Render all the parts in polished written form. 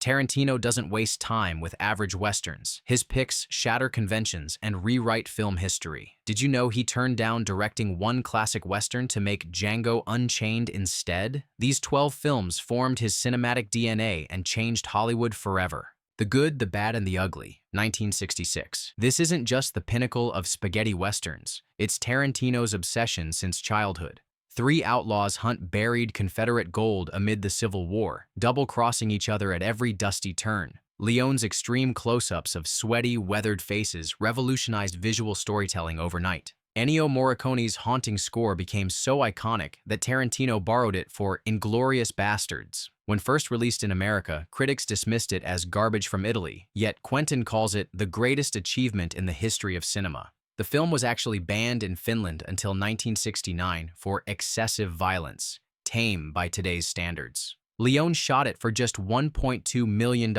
Tarantino doesn't waste time with average westerns. His picks shatter conventions and rewrite film history. Did you know he turned down directing one classic western to make Django Unchained instead? These 12 films formed his cinematic DNA and changed Hollywood forever. The Good, the Bad, and the Ugly, 1966. This isn't just the pinnacle of spaghetti westerns. It's Tarantino's obsession since childhood. Three outlaws hunt buried Confederate gold amid the Civil War, double-crossing each other at every dusty turn. Leone's extreme close-ups of sweaty, weathered faces revolutionized visual storytelling overnight. Ennio Morricone's haunting score became so iconic that Tarantino borrowed it for *Inglourious Bastards*. When first released in America, critics dismissed it as garbage from Italy, yet Quentin calls it the greatest achievement in the history of cinema. The film was actually banned in Finland until 1969 for excessive violence, tame by today's standards. Leone shot it for just $1.2 million,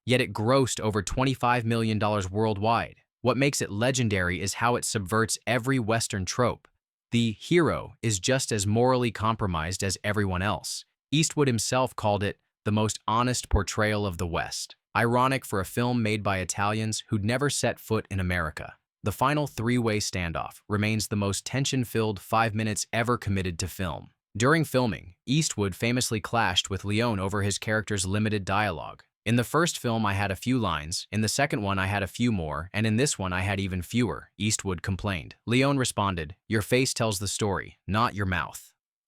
yet it grossed over $25 million worldwide. What makes it legendary is how it subverts every Western trope. The hero is just as morally compromised as everyone else. Eastwood himself called it the most honest portrayal of the West. Ironic for a film made by Italians who'd never set foot in America. The final three-way standoff remains the most tension-filled 5 minutes ever committed to film. During filming, Eastwood famously clashed with Leone over his character's limited dialogue. In the first film, I had a few lines, in the second one, I had a few more, and in this one, I had even fewer, Eastwood complained. Leone responded, "Your face tells the story, not your mouth."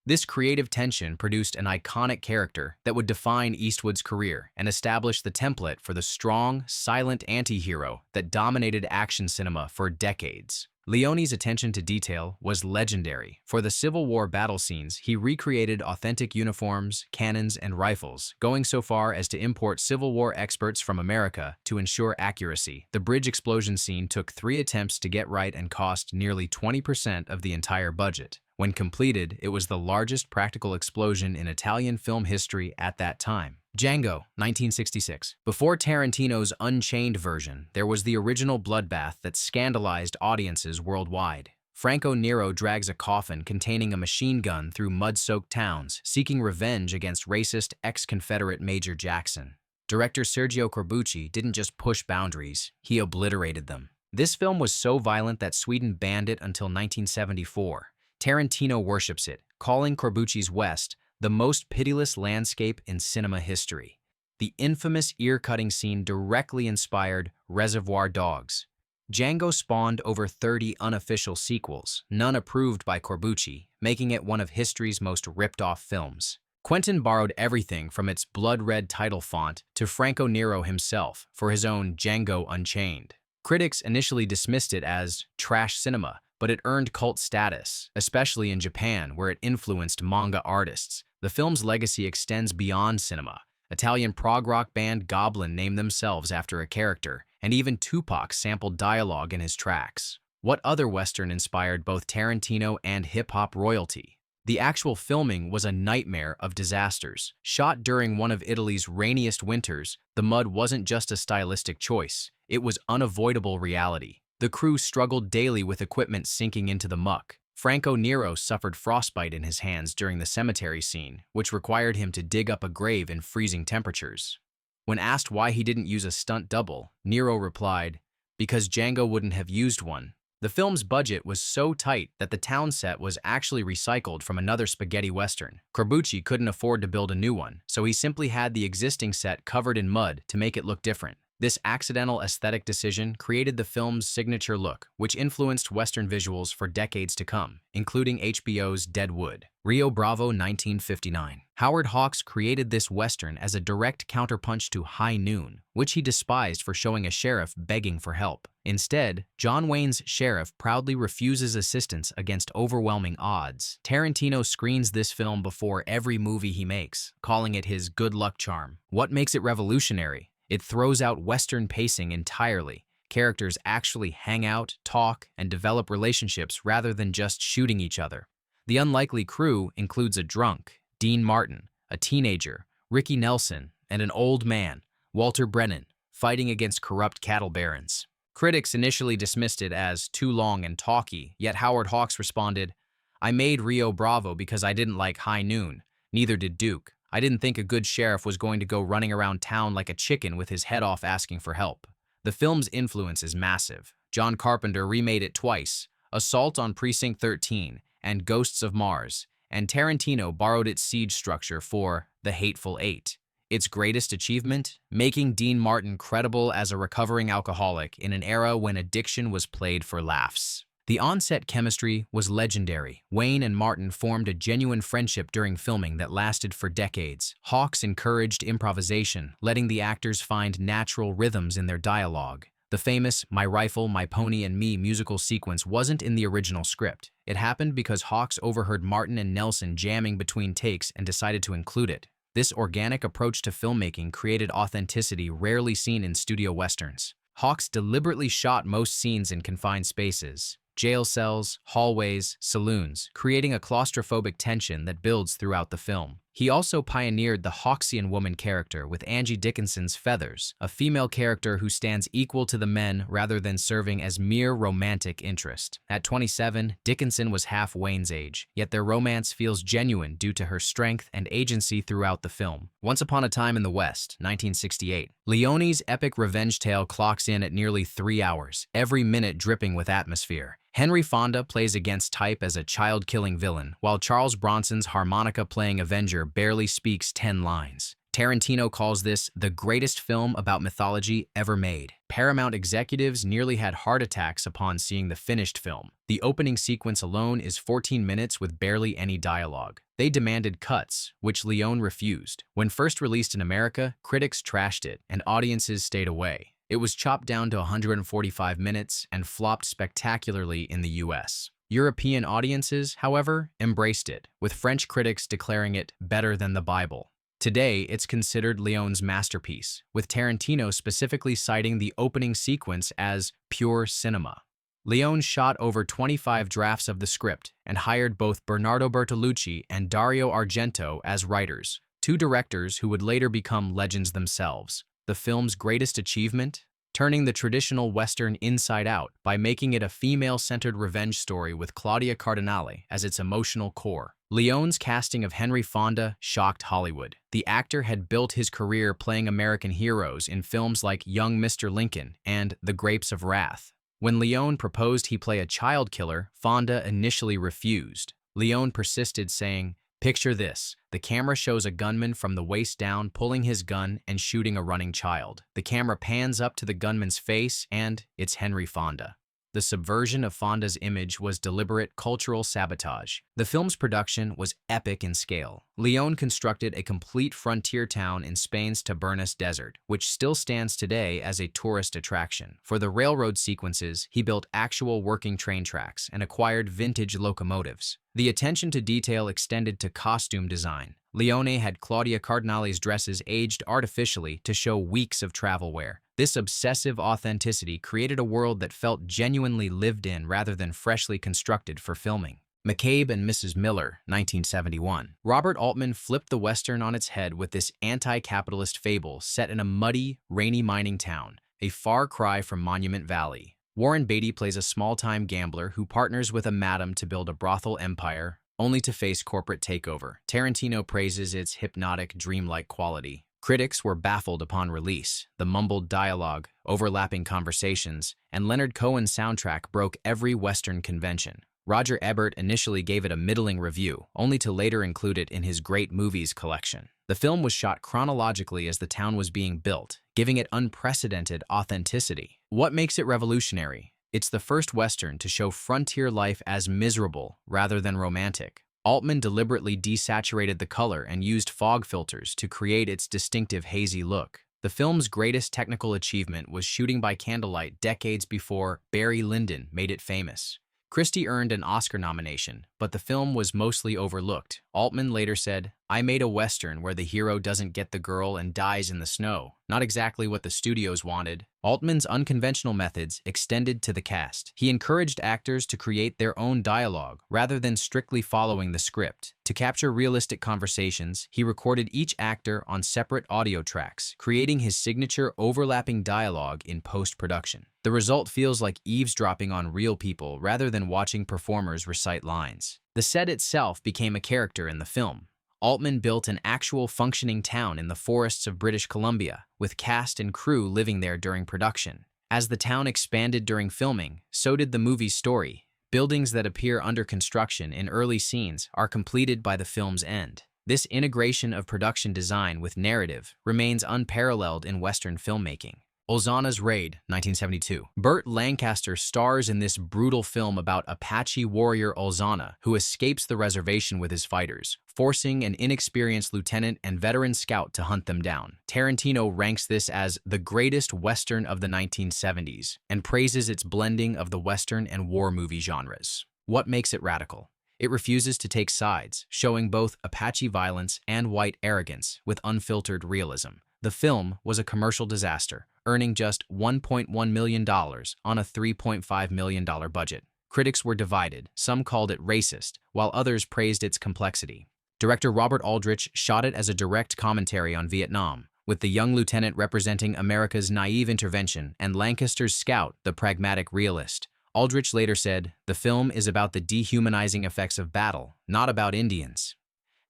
This creative tension produced an iconic character that would define Eastwood's career and establish the template for the strong, silent anti-hero that dominated action cinema for decades. Leone's attention to detail was legendary. For the Civil War battle scenes, he recreated authentic uniforms, cannons, and rifles, going so far as to import Civil War experts from America to ensure accuracy. The bridge explosion scene took 3 attempts to get right and cost nearly 20% of the entire budget. When completed, it was the largest practical explosion in Italian film history at that time. Django, 1966. Before Tarantino's Unchained version, there was the original bloodbath that scandalized audiences worldwide. Franco Nero drags a coffin containing a machine gun through mud-soaked towns, seeking revenge against racist ex-Confederate Major Jackson. Director Sergio Corbucci didn't just push boundaries, he obliterated them. This film was so violent that Sweden banned it until 1974. Tarantino worships it, calling Corbucci's West the most pitiless landscape in cinema history. The infamous ear-cutting scene directly inspired Reservoir Dogs. Django spawned over 30 unofficial sequels, none approved by Corbucci, making it one of history's most ripped-off films. Quentin borrowed everything from its blood-red title font to Franco Nero himself for his own Django Unchained. Critics initially dismissed it as trash cinema, but it earned cult status, especially in Japan, where it influenced manga artists. The film's legacy extends beyond cinema. Italian prog rock band Goblin named themselves after a character, and even Tupac sampled dialogue in his tracks. What other Western inspired both Tarantino and hip-hop royalty? The actual filming was a nightmare of disasters. Shot during one of Italy's rainiest winters, the mud wasn't just a stylistic choice, it was unavoidable reality. The crew struggled daily with equipment sinking into the muck. Franco Nero suffered frostbite in his hands during the cemetery scene, which required him to dig up a grave in freezing temperatures. When asked why he didn't use a stunt double, Nero replied, "Because Django wouldn't have used one." The film's budget was so tight that the town set was actually recycled from another spaghetti western. Corbucci couldn't afford to build a new one, so he simply had the existing set covered in mud to make it look different. This accidental aesthetic decision created the film's signature look, which influenced Western visuals for decades to come, including HBO's Dead Wood. Rio Bravo, 1959. Howard Hawks created this Western as a direct counterpunch to High Noon, which he despised for showing a sheriff begging for help. Instead, John Wayne's sheriff proudly refuses assistance against overwhelming odds. Tarantino screens this film before every movie he makes, calling it his good luck charm. What makes it revolutionary? It throws out Western pacing entirely. Characters actually hang out, talk, and develop relationships rather than just shooting each other. The unlikely crew includes a drunk, Dean Martin, a teenager, Ricky Nelson, and an old man, Walter Brennan, fighting against corrupt cattle barons. Critics initially dismissed it as too long and talky, yet Howard Hawks responded, "I made Rio Bravo because I didn't like High Noon. Neither did Duke. I didn't think a good sheriff was going to go running around town like a chicken with his head off asking for help. The film's influence is massive. John Carpenter remade it twice, Assault on Precinct 13 and Ghosts of Mars, and Tarantino borrowed its siege structure for The Hateful Eight. Its greatest achievement? Making Dean Martin credible as a recovering alcoholic in an era when addiction was played for laughs. The on-set chemistry was legendary. Wayne and Martin formed a genuine friendship during filming that lasted for decades. Hawks encouraged improvisation, letting the actors find natural rhythms in their dialogue. The famous My Rifle, My Pony and Me musical sequence wasn't in the original script. It happened because Hawks overheard Martin and Nelson jamming between takes and decided to include it. This organic approach to filmmaking created authenticity rarely seen in studio westerns. Hawks deliberately shot most scenes in confined spaces, jail cells, hallways, saloons, creating a claustrophobic tension that builds throughout the film. He also pioneered the Hawksian woman character with Angie Dickinson's Feathers, a female character who stands equal to the men rather than serving as mere romantic interest. At 27, Dickinson was half Wayne's age, yet their romance feels genuine due to her strength and agency throughout the film. Once Upon a Time in the West, 1968. Leone's epic revenge tale clocks in at nearly 3 hours, every minute dripping with atmosphere. Henry Fonda plays against type as a child-killing villain, while Charles Bronson's harmonica-playing Avenger barely speaks 10 lines. Tarantino calls this the greatest film about mythology ever made. Paramount executives nearly had heart attacks upon seeing the finished film. The opening sequence alone is 14 minutes with barely any dialogue. They demanded cuts, which Leone refused. When first released in America, critics trashed it, and audiences stayed away. It was chopped down to 145 minutes and flopped spectacularly in the US. European audiences, however, embraced it, with French critics declaring it better than the Bible. Today, it's considered Leone's masterpiece, with Tarantino specifically citing the opening sequence as pure cinema. Leone shot over 25 drafts of the script and hired both Bernardo Bertolucci and Dario Argento as writers, two directors who would later become legends themselves. The film's greatest achievement? Turning the traditional Western inside out by making it a female-centered revenge story with Claudia Cardinale as its emotional core. Leone's casting of Henry Fonda shocked Hollywood. The actor had built his career playing American heroes in films like Young Mr. Lincoln and The Grapes of Wrath. When Leone proposed he play a child killer, Fonda initially refused. Leone persisted, saying, "Picture this. The camera shows a gunman from the waist down pulling his gun and shooting a running child. The camera pans up to the gunman's face and it's Henry Fonda." The subversion of Fonda's image was deliberate cultural sabotage. The film's production was epic in scale. Leone constructed a complete frontier town in Spain's Tabernas Desert, which still stands today as a tourist attraction. For the railroad sequences, he built actual working train tracks and acquired vintage locomotives. The attention to detail extended to costume design. Leone had Claudia Cardinale's dresses aged artificially to show weeks of travel wear. This obsessive authenticity created a world that felt genuinely lived in rather than freshly constructed for filming. McCabe and Mrs. Miller, 1971. Robert Altman flipped the Western on its head with this anti-capitalist fable set in a muddy, rainy mining town, a far cry from Monument Valley. Warren Beatty plays a small-time gambler who partners with a madam to build a brothel empire, only to face corporate takeover. Tarantino praises its hypnotic, dreamlike quality. Critics were baffled upon release. The mumbled dialogue, overlapping conversations, and Leonard Cohen's soundtrack broke every Western convention. Roger Ebert initially gave it a middling review, only to later include it in his Great Movies collection. The film was shot chronologically as the town was being built, giving it unprecedented authenticity. What makes it revolutionary? It's the first Western to show frontier life as miserable rather than romantic. Altman deliberately desaturated the color and used fog filters to create its distinctive hazy look. The film's greatest technical achievement was shooting by candlelight decades before Barry Lyndon made it famous. Christie earned an Oscar nomination, but the film was mostly overlooked. Altman later said, "I made a Western where the hero doesn't get the girl and dies in the snow." Not exactly what the studios wanted. Altman's unconventional methods extended to the cast. He encouraged actors to create their own dialogue rather than strictly following the script. To capture realistic conversations, he recorded each actor on separate audio tracks, creating his signature overlapping dialogue in post-production. The result feels like eavesdropping on real people rather than watching performers recite lines. The set itself became a character in the film. Altman built an actual functioning town in the forests of British Columbia, with cast and crew living there during production. As the town expanded during filming, so did the movie's story. Buildings that appear under construction in early scenes are completed by the film's end. This integration of production design with narrative remains unparalleled in Western filmmaking. Ulzana's Raid, 1972. Burt Lancaster stars in this brutal film about Apache warrior Ulzana, who escapes the reservation with his fighters, forcing an inexperienced lieutenant and veteran scout to hunt them down. Tarantino ranks this as the greatest Western of the 1970s and praises its blending of the Western and war movie genres. What makes it radical? It refuses to take sides, showing both Apache violence and white arrogance with unfiltered realism. The film was a commercial disaster, earning just $1.1 million on a $3.5 million budget. Critics were divided. Some called it racist, while others praised its complexity. Director Robert Aldrich shot it as a direct commentary on Vietnam, with the young lieutenant representing America's naive intervention and Lancaster's scout the pragmatic realist. Aldrich later said, "The film is about the dehumanizing effects of battle, not about Indians."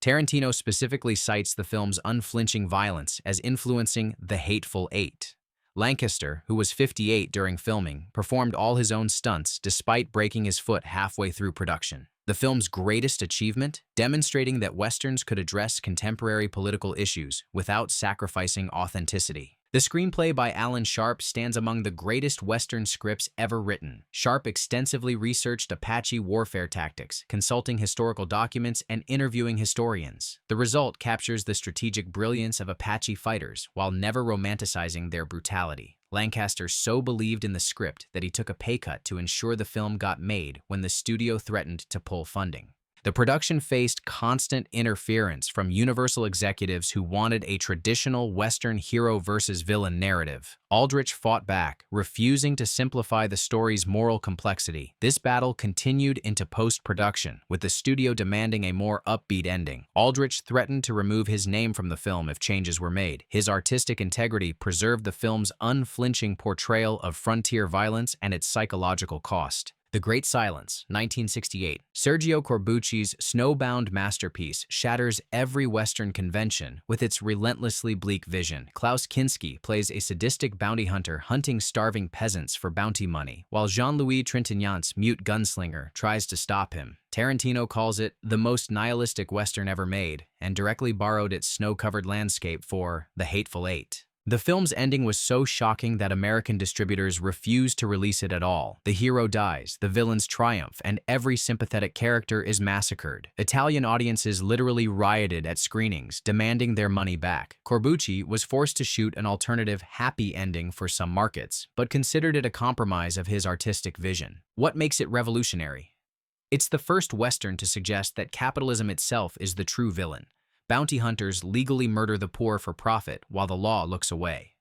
Tarantino specifically cites the film's unflinching violence as influencing The Hateful Eight. Lancaster, who was 58 during filming, performed all his own stunts despite breaking his foot halfway through production. The film's greatest achievement, demonstrating that Westerns could address contemporary political issues without sacrificing authenticity. The screenplay by Alan Sharp stands among the greatest Western scripts ever written. Sharp extensively researched Apache warfare tactics, consulting historical documents and interviewing historians. The result captures the strategic brilliance of Apache fighters while never romanticizing their brutality. Lancaster so believed in the script that he took a pay cut to ensure the film got made when the studio threatened to pull funding. The production faced constant interference from Universal executives who wanted a traditional Western hero versus villain narrative. Aldrich fought back, refusing to simplify the story's moral complexity. This battle continued into post-production, with the studio demanding a more upbeat ending. Aldrich threatened to remove his name from the film if changes were made. His artistic integrity preserved the film's unflinching portrayal of frontier violence and its psychological cost. The Great Silence, 1968. Sergio Corbucci's snowbound masterpiece shatters every Western convention with its relentlessly bleak vision. Klaus Kinski plays a sadistic bounty hunter hunting starving peasants for bounty money, while Jean-Louis Trintignant's mute gunslinger tries to stop him. Tarantino calls it the most nihilistic Western ever made, and directly borrowed its snow-covered landscape for The Hateful Eight. The film's ending was so shocking that American distributors refused to release it at all. The hero dies, the villains triumph, and every sympathetic character is massacred. Italian audiences literally rioted at screenings, demanding their money back. Corbucci was forced to shoot an alternative happy ending for some markets, but considered it a compromise of his artistic vision. What makes it revolutionary? It's the first Western to suggest that capitalism itself is the true villain. Bounty hunters legally murder the poor for profit while the law looks away.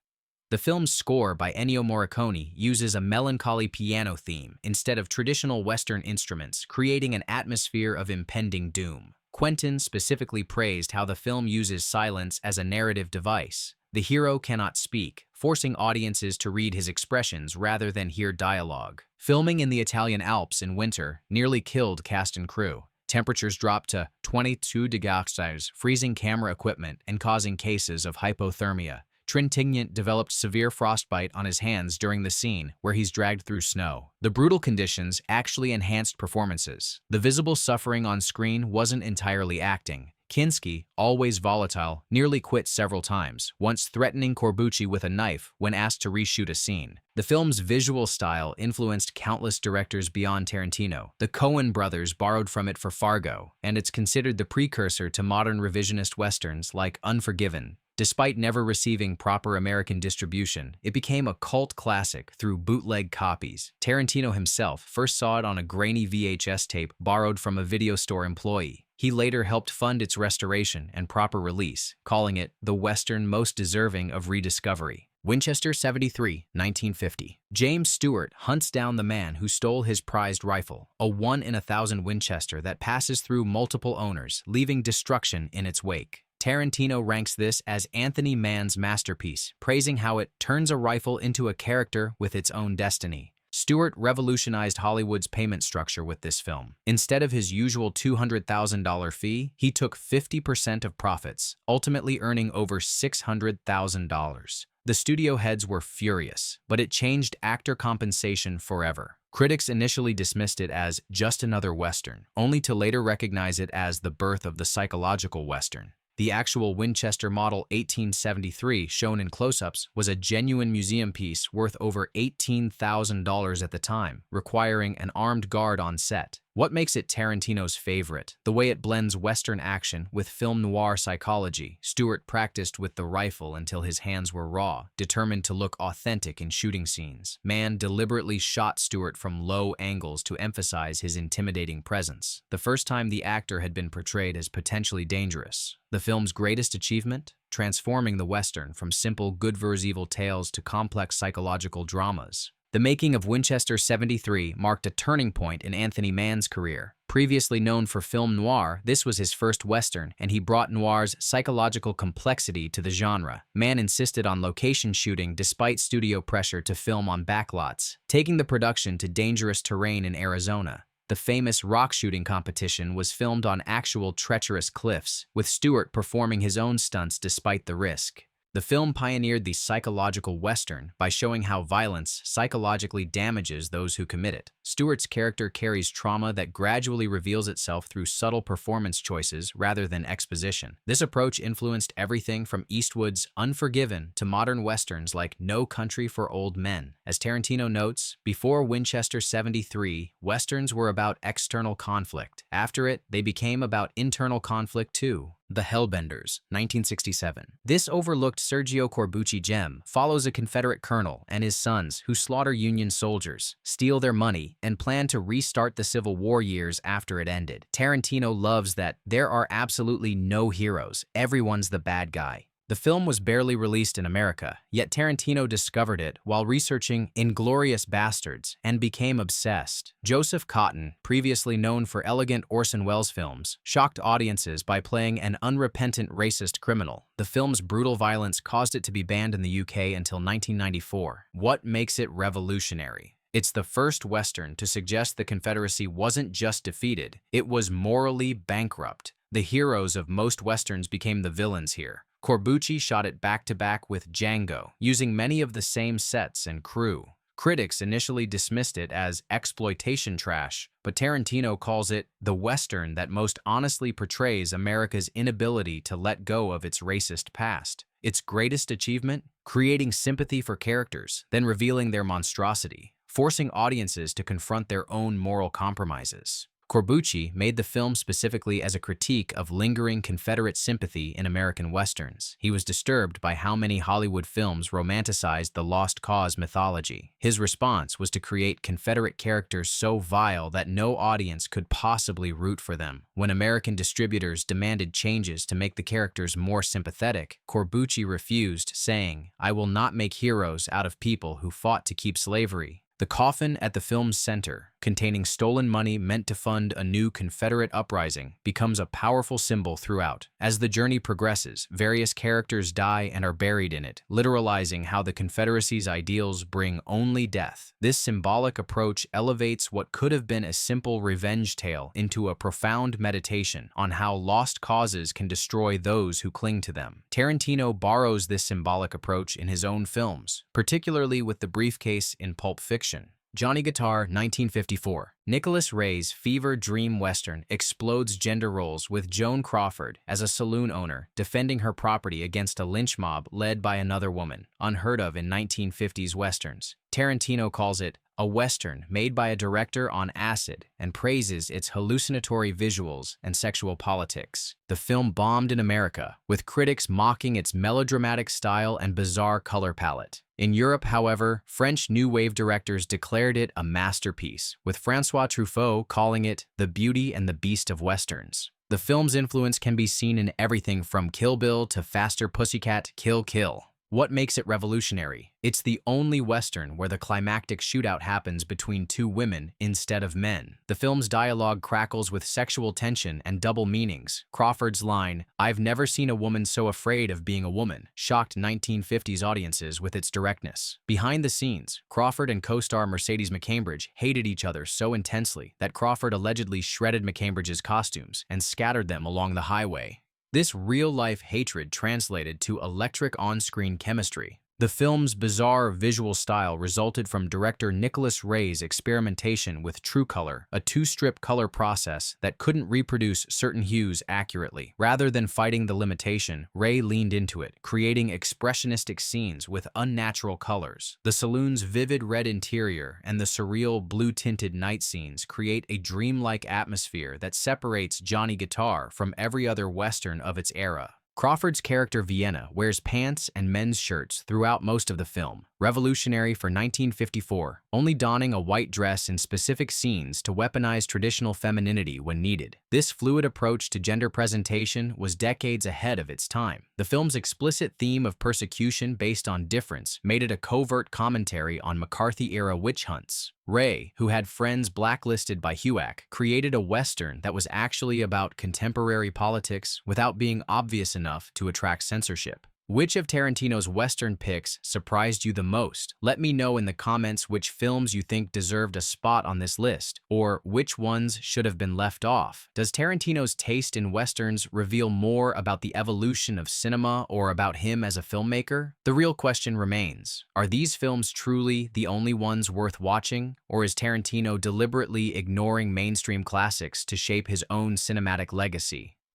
The film's score by Ennio Morricone uses a melancholy piano theme instead of traditional Western instruments, creating an atmosphere of impending doom. Quentin specifically praised how the film uses silence as a narrative device. The hero cannot speak, forcing audiences to read his expressions rather than hear dialogue. Filming in the Italian Alps in winter nearly killed cast and crew. Temperatures dropped to 22 degrees Celsius, freezing camera equipment and causing cases of hypothermia. Trintignant developed severe frostbite on his hands during the scene where he's dragged through snow. The brutal conditions actually enhanced performances. The visible suffering on screen wasn't entirely acting. Kinski, always volatile, nearly quit several times, once threatening Corbucci with a knife when asked to reshoot a scene. The film's visual style influenced countless directors beyond Tarantino. The Coen brothers borrowed from it for Fargo, and it's considered the precursor to modern revisionist westerns like Unforgiven. Despite never receiving proper American distribution, it became a cult classic through bootleg copies. Tarantino himself first saw it on a grainy VHS tape borrowed from a video store employee. He later helped fund its restoration and proper release, calling it the Western most deserving of rediscovery. Winchester 73, 1950. James Stewart hunts down the man who stole his prized rifle, a 1-in-1,000 Winchester that passes through multiple owners, leaving destruction in its wake. Tarantino ranks this as Anthony Mann's masterpiece, praising how it turns a rifle into a character with its own destiny. Stewart revolutionized Hollywood's payment structure with this film. Instead of his usual $200,000 fee, he took 50% of profits, ultimately earning over $600,000. The studio heads were furious, but it changed actor compensation forever. Critics initially dismissed it as just another Western, only to later recognize it as the birth of the psychological Western. The actual Winchester Model 1873, shown in close-ups, was a genuine museum piece worth over $18,000 at the time, requiring an armed guard on set. What makes it Tarantino's favorite? The way it blends Western action with film noir psychology. Stewart practiced with the rifle until his hands were raw, determined to look authentic in shooting scenes. Mann deliberately shot Stewart from low angles to emphasize his intimidating presence, the first time the actor had been portrayed as potentially dangerous. The film's greatest achievement? Transforming the Western from simple good versus evil tales to complex psychological dramas. The making of Winchester 73 marked a turning point in Anthony Mann's career. Previously known for film noir, this was his first Western, and he brought noir's psychological complexity to the genre. Mann insisted on location shooting despite studio pressure to film on backlots, taking the production to dangerous terrain in Arizona. The famous rock shooting competition was filmed on actual treacherous cliffs, with Stewart performing his own stunts despite the risk. The film pioneered the psychological Western by showing how violence psychologically damages those who commit it. Stewart's character carries trauma that gradually reveals itself through subtle performance choices rather than exposition. This approach influenced everything from Eastwood's Unforgiven to modern Westerns like No Country for Old Men. As Tarantino notes, before Winchester 73, Westerns were about external conflict. After it, they became about internal conflict too. The Hellbenders, 1967. This overlooked Sergio Corbucci gem follows a Confederate colonel and his sons who slaughter Union soldiers, steal their money, and plan to restart the Civil War years after it ended. Tarantino loves that there are absolutely no heroes, everyone's the bad guy. The film was barely released in America, yet Tarantino discovered it while researching *Inglourious Basterds* and became obsessed. Joseph Cotten, previously known for elegant Orson Welles films, shocked audiences by playing an unrepentant racist criminal. The film's brutal violence caused it to be banned in the UK until 1994. What makes it revolutionary? It's the first Western to suggest the Confederacy wasn't just defeated, it was morally bankrupt. The heroes of most Westerns became the villains here. Corbucci shot it back-to-back with Django, using many of the same sets and crew. Critics initially dismissed it as exploitation trash, but Tarantino calls it the Western that most honestly portrays America's inability to let go of its racist past. Its greatest achievement? Creating sympathy for characters, then revealing their monstrosity, forcing audiences to confront their own moral compromises. Corbucci made the film specifically as a critique of lingering Confederate sympathy in American Westerns. He was disturbed by how many Hollywood films romanticized the Lost Cause mythology. His response was to create Confederate characters so vile that no audience could possibly root for them. When American distributors demanded changes to make the characters more sympathetic, Corbucci refused, saying, "I will not make heroes out of people who fought to keep slavery." The coffin at the film's center, containing stolen money meant to fund a new Confederate uprising, becomes a powerful symbol throughout. As the journey progresses, various characters die and are buried in it, literalizing how the Confederacy's ideals bring only death. This symbolic approach elevates what could have been a simple revenge tale into a profound meditation on how lost causes can destroy those who cling to them. Tarantino borrows this symbolic approach in his own films, particularly with the briefcase in Pulp Fiction. Johnny Guitar, 1954. Nicholas Ray's fever dream Western explodes gender roles with Joan Crawford as a saloon owner defending her property against a lynch mob led by another woman, unheard of in 1950s Westerns. Tarantino calls it a Western made by a director on acid and praises its hallucinatory visuals and sexual politics. The film bombed in America, with critics mocking its melodramatic style and bizarre color palette. In Europe, however, French New Wave directors declared it a masterpiece, with François Truffaut calling it the beauty and the beast of Westerns. The film's influence can be seen in everything from Kill Bill to Faster Pussycat, Kill Kill. What makes it revolutionary? It's the only Western where the climactic shootout happens between two women instead of men. The film's dialogue crackles with sexual tension and double meanings. Crawford's line, "I've never seen a woman so afraid of being a woman," shocked 1950s audiences with its directness. Behind the scenes, Crawford and co-star Mercedes McCambridge hated each other so intensely that Crawford allegedly shredded McCambridge's costumes and scattered them along the highway. This real-life hatred translated to electric on-screen chemistry. The film's bizarre visual style resulted from director Nicholas Ray's experimentation with True Color, a two-strip color process that couldn't reproduce certain hues accurately. Rather than fighting the limitation, Ray leaned into it, creating expressionistic scenes with unnatural colors. The saloon's vivid red interior and the surreal blue-tinted night scenes create a dreamlike atmosphere that separates Johnny Guitar from every other Western of its era. Crawford's character Vienna wears pants and men's shirts throughout most of the film, revolutionary for 1954, only donning a white dress in specific scenes to weaponize traditional femininity when needed. This fluid approach to gender presentation was decades ahead of its time. The film's explicit theme of persecution based on difference made it a covert commentary on McCarthy-era witch hunts. Ray, who had friends blacklisted by HUAC, created a Western that was actually about contemporary politics without being obvious enough to attract censorship. Which of Tarantino's Western picks surprised you the most? Let me know in the comments which films you think deserved a spot on this list, or which ones should have been left off. Does Tarantino's taste in Westerns reveal more about the evolution of cinema or about him as a filmmaker? The real question remains, are these films truly the only ones worth watching, or is Tarantino deliberately ignoring mainstream classics to shape his own cinematic legacy?